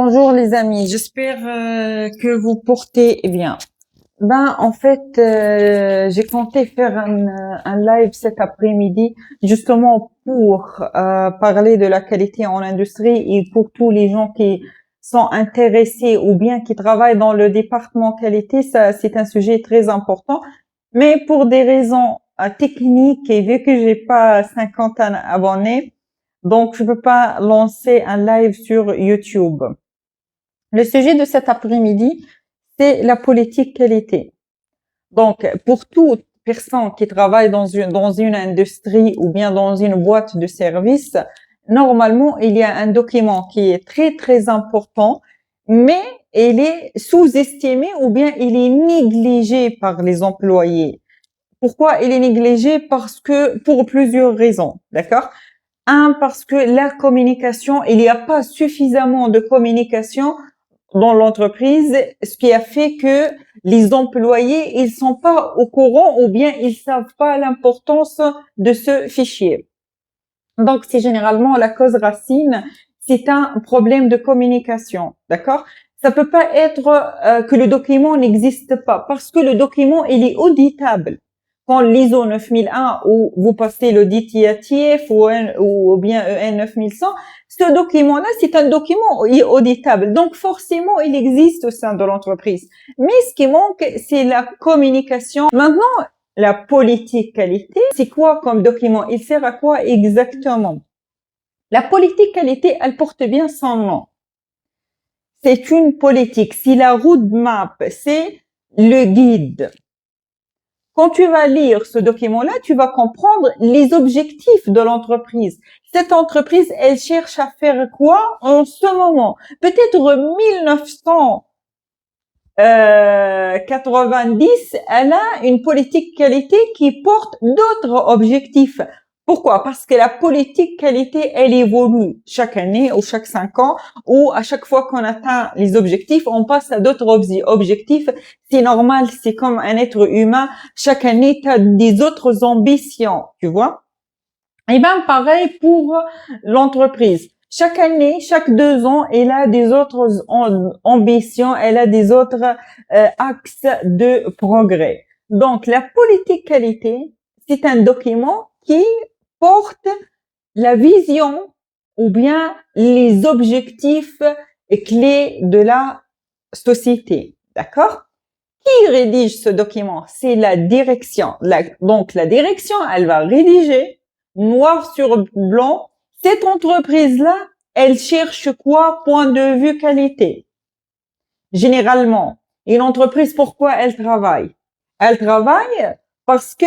Bonjour les amis, j'espère que vous portez bien. En fait, j'ai compté faire un live cet après-midi justement pour parler de la qualité en industrie et pour tous les gens qui sont intéressés ou bien qui travaillent dans le département qualité, ça c'est un sujet très important. Mais pour des raisons techniques et vu que j'ai pas 50 abonnés, donc je peux pas lancer un live sur YouTube. Le sujet de cet après-midi, c'est la politique qualité. Donc, pour toute personne qui travaille dans une industrie ou bien dans une boîte de service, normalement, il y a un document qui est très, très important, mais il est sous-estimé ou bien il est négligé par les employés. Pourquoi il est négligé? Parce que, pour plusieurs raisons, d'accord? Parce que la communication, il n'y a pas suffisamment de communication dans l'entreprise, ce qui a fait que les employés, ils sont pas au courant ou bien ils savent pas l'importance de ce fichier. Donc, c'est généralement la cause racine, c'est un problème de communication, d'accord? Ça peut pas être que le document n'existe pas parce que le document, il est auditable. Quand l'ISO 9001 ou vous passez l'audit IATF ou bien EN 9100, ce document-là, c'est un document auditable. Donc, forcément, il existe au sein de l'entreprise. Mais ce qui manque, c'est la communication. Maintenant, la politique qualité, c'est quoi comme document? Il sert à quoi exactement? La politique qualité, elle porte bien son nom. C'est une politique. Si la roadmap, c'est le guide. Quand tu vas lire ce document-là, tu vas comprendre les objectifs de l'entreprise. Cette entreprise, elle cherche à faire quoi en ce moment? Peut-être 1990, elle a une politique qualité qui porte d'autres objectifs. Pourquoi? Parce que la politique qualité, elle évolue chaque année ou chaque 5 ans, ou à chaque fois qu'on atteint les objectifs, on passe à d'autres objectifs. C'est normal, c'est comme un être humain. Chaque année, tu as des autres ambitions, tu vois? Et pareil pour l'entreprise. Chaque année, chaque 2 ans, elle a des autres ambitions, elle a des autres axes de progrès. Donc, la politique qualité, c'est un document qui porte la vision ou bien les objectifs clés de la société. D'accord? Qui rédige ce document? C'est la direction. Donc, la direction, elle va rédiger noir sur blanc. Cette entreprise-là, elle cherche quoi? Point de vue qualité. Généralement, une entreprise, pourquoi elle travaille? Elle travaille parce que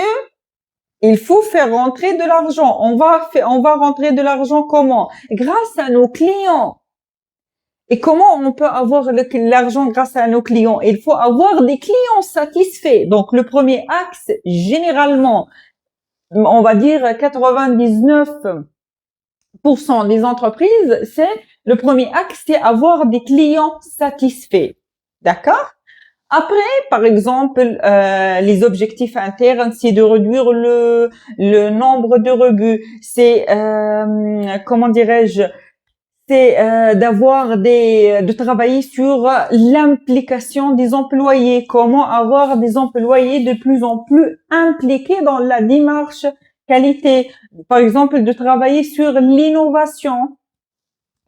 il faut faire rentrer de l'argent. On va rentrer de l'argent comment? Grâce à nos clients. Et comment on peut avoir l'argent grâce à nos clients? Il faut avoir des clients satisfaits. Donc, le premier axe, généralement, on va dire 99% des entreprises, c'est le premier axe, c'est avoir des clients satisfaits. D'accord? Après, par exemple, les objectifs internes, c'est de réduire le nombre de rebuts. C'est, comment dirais-je, c'est de travailler sur l'implication des employés. Comment avoir des employés de plus en plus impliqués dans la démarche qualité. Par exemple, de travailler sur l'innovation.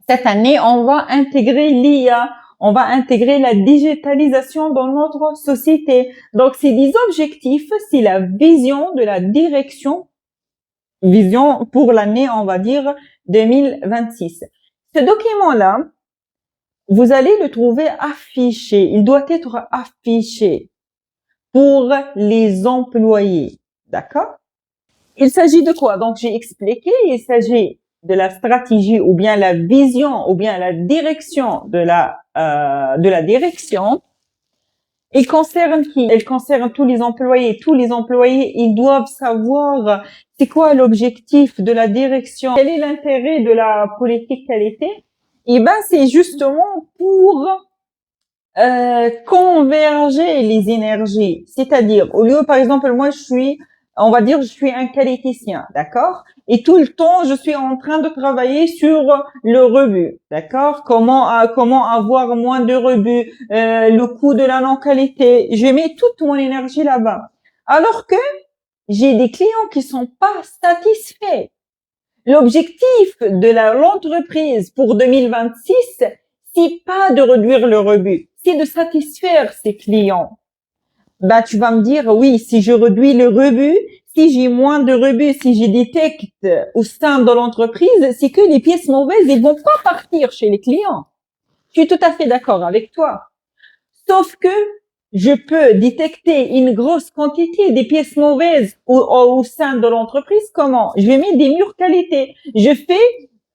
Cette année, on va intégrer l'IA. On va intégrer la digitalisation dans notre société. Donc, c'est des objectifs, c'est la vision de la direction, vision pour l'année, on va dire, 2026. Ce document-là, vous allez le trouver affiché. Il doit être affiché pour les employés. D'accord? Il s'agit de quoi? Donc, j'ai expliqué, il s'agit de la stratégie ou bien la vision ou bien la direction de la direction. Il concerne qui? Il concerne tous les employés. Tous les employés, ils doivent savoir c'est quoi l'objectif de la direction, quel est l'intérêt de la politique qualité. C'est justement pour converger les énergies. C'est-à-dire, au lieu, par exemple, moi, je suis on va dire, je suis un qualiticien, d'accord? Et tout le temps, je suis en train de travailler sur le rebut, d'accord? Comment avoir moins de rebut, le coût de la non-qualité. Je mets toute mon énergie là-bas. Alors que j'ai des clients qui sont pas satisfaits. L'objectif de l'entreprise pour 2026, c'est pas de réduire le rebut, c'est de satisfaire ses clients. Bah, tu vas me dire, oui, si je réduis le rebut, si j'ai moins de rebut, si je détecte au sein de l'entreprise, c'est que les pièces mauvaises, elles vont pas partir chez les clients. Je suis tout à fait d'accord avec toi. Sauf que je peux détecter une grosse quantité des pièces mauvaises au sein de l'entreprise. Comment? Je vais mettre des murs qualité. Je fais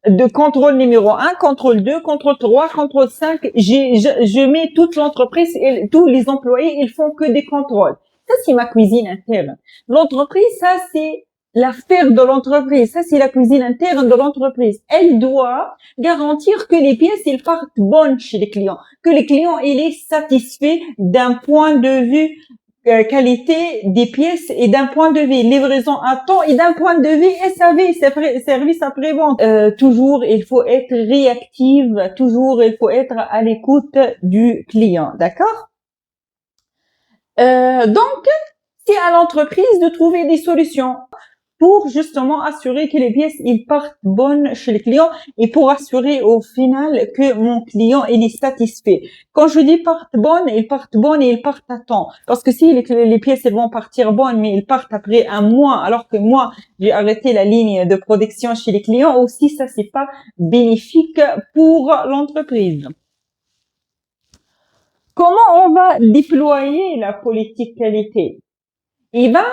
de contrôle numéro 1, contrôle 2, contrôle 3, contrôle 5. Je mets toute l'entreprise et tous les employés, ils font que des contrôles. Ça, c'est ma cuisine interne. L'entreprise, ça, c'est l'affaire de l'entreprise. Ça, c'est la cuisine interne de l'entreprise. Elle doit garantir que les pièces, ils partent bonnes chez les clients, que les clients, il est satisfait d'un point de vue qualité des pièces et d'un point de vue livraison à temps et d'un point de vue SAV, service après-vente. Toujours, il faut être réactive, toujours, il faut être à l'écoute du client, d'accord? Donc, c'est à l'entreprise de trouver des solutions pour justement assurer que les pièces ils partent bonnes chez les clients et pour assurer au final que mon client il est satisfait. Quand je dis partent bonnes et ils partent à temps. Parce que si les pièces elles vont partir bonnes mais ils partent après un mois alors que moi j'ai arrêté la ligne de production chez les clients aussi ça c'est pas bénéfique pour l'entreprise. Comment on va déployer la politique qualité? Eh ben,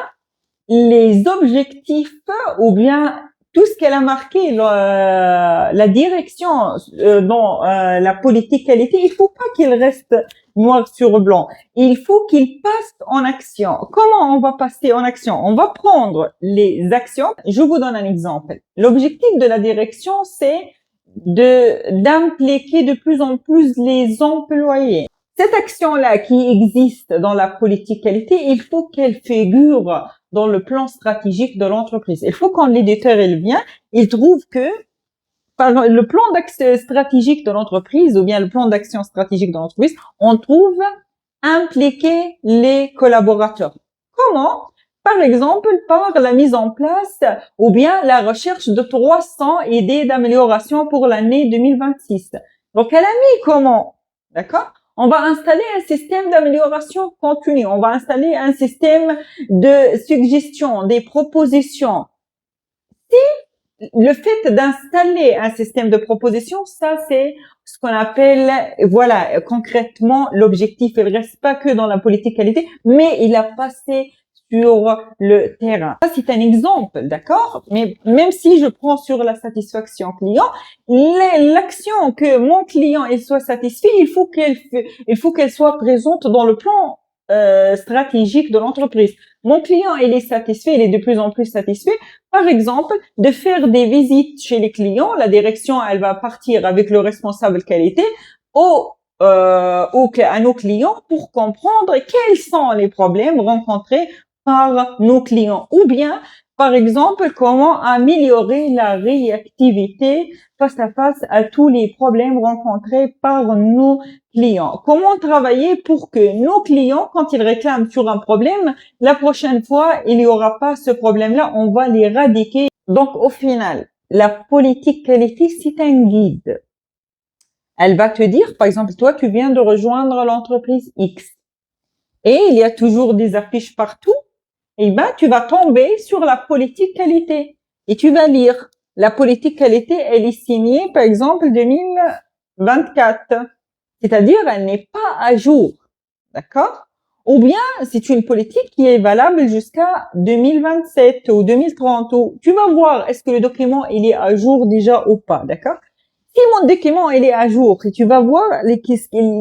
les objectifs ou bien tout ce qu'elle a marqué, la direction dans la politique qualité, il faut pas qu'il reste noir sur blanc. Il faut qu'il passe en action. Comment on va passer en action? On va prendre les actions. Je vous donne un exemple. L'objectif de la direction, c'est d'impliquer de plus en plus les employés. Cette action-là qui existe dans la politique qualité, il faut qu'elle figure dans le plan stratégique de l'entreprise. Il faut quand l'éditeur il vient, il trouve que par le plan d'action stratégique de l'entreprise ou bien le plan d'action stratégique de l'entreprise, on trouve impliquer les collaborateurs. Comment? Par exemple, par la mise en place ou bien la recherche de 300 idées d'amélioration pour l'année 2026. Donc, elle a mis comment? D'accord? On va installer un système d'amélioration continue. On va installer un système de suggestions, des propositions. Si le fait d'installer un système de propositions, ça c'est ce qu'on appelle, voilà, concrètement, l'objectif, il reste pas que dans la politique qualité, mais il a passé sur le terrain. Ça, c'est un exemple, d'accord? Mais même si je prends sur la satisfaction client, l'action que mon client il soit satisfait, il faut qu'elle soit présente dans le plan stratégique de l'entreprise. Mon client, il est satisfait, il est de plus en plus satisfait. Par exemple, de faire des visites chez les clients. La direction, elle va partir avec le responsable qualité à nos clients pour comprendre quels sont les problèmes rencontrés par nos clients ou bien, par exemple, comment améliorer la réactivité face à tous les problèmes rencontrés par nos clients. Comment travailler pour que nos clients, quand ils réclament sur un problème, la prochaine fois, il n'y aura pas ce problème-là, on va l'éradiquer. Donc, au final, la politique qualité, c'est un guide. Elle va te dire, par exemple, toi, tu viens de rejoindre l'entreprise X et il y a toujours des affiches partout. Eh ben, tu vas tomber sur la politique qualité et tu vas lire. La politique qualité, elle est signée, par exemple, 2024. C'est-à-dire, elle n'est pas à jour. D'accord? Ou bien, c'est une politique qui est valable jusqu'à 2027 ou 2030. Ou tu vas voir, est-ce que le document, il est à jour déjà ou pas. D'accord? Si mon document, il est à jour et tu vas voir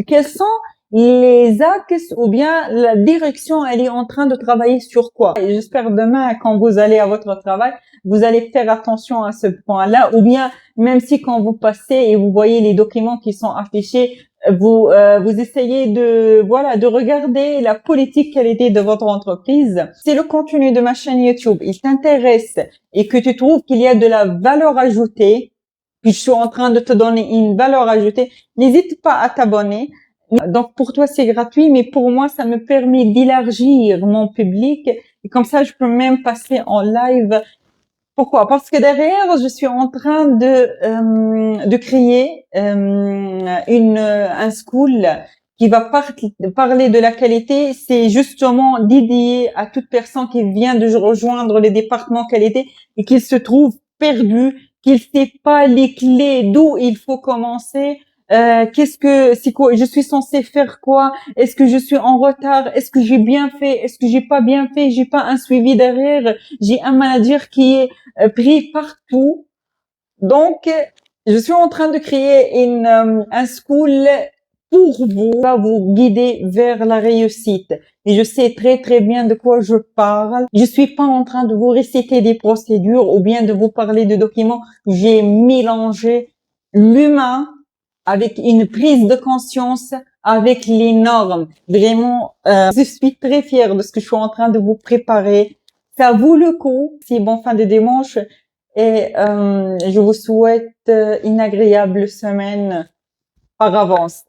quels sont les axes ou bien la direction, elle est en train de travailler sur quoi. Et j'espère demain, quand vous allez à votre travail, vous allez faire attention à ce point-là ou bien même si quand vous passez et vous voyez les documents qui sont affichés vous essayez voilà, de regarder la politique qualité de votre entreprise. Si le contenu de ma chaîne YouTube, il t'intéresse et que tu trouves qu'il y a de la valeur ajoutée, puis je suis en train de te donner une valeur ajoutée, n'hésite pas à t'abonner. Donc, pour toi, c'est gratuit, mais pour moi, ça me permet d'élargir mon public et comme ça, je peux même passer en live. Pourquoi? Parce que derrière, je suis en train de créer un school qui va parler de la qualité. C'est justement dédié à toute personne qui vient de rejoindre le département qualité et qui se trouve perdu, qui ne sait pas les clés d'où il faut commencer. C'est quoi? Je suis censée faire quoi? Est-ce que je suis en retard? Est-ce que j'ai bien fait? Est-ce que j'ai pas bien fait? J'ai pas un suivi derrière? J'ai un manager qui est pris partout. Donc, je suis en train de créer un school pour vous, va vous guider vers la réussite. Et je sais très très bien de quoi je parle. Je suis pas en train de vous réciter des procédures ou bien de vous parler de documents. J'ai mélangé l'humain avec une prise de conscience, avec les normes. Vraiment, je suis très fière de ce que je suis en train de vous préparer. Ça vaut le coup. C'est bon fin de dimanche et je vous souhaite une agréable semaine par avance.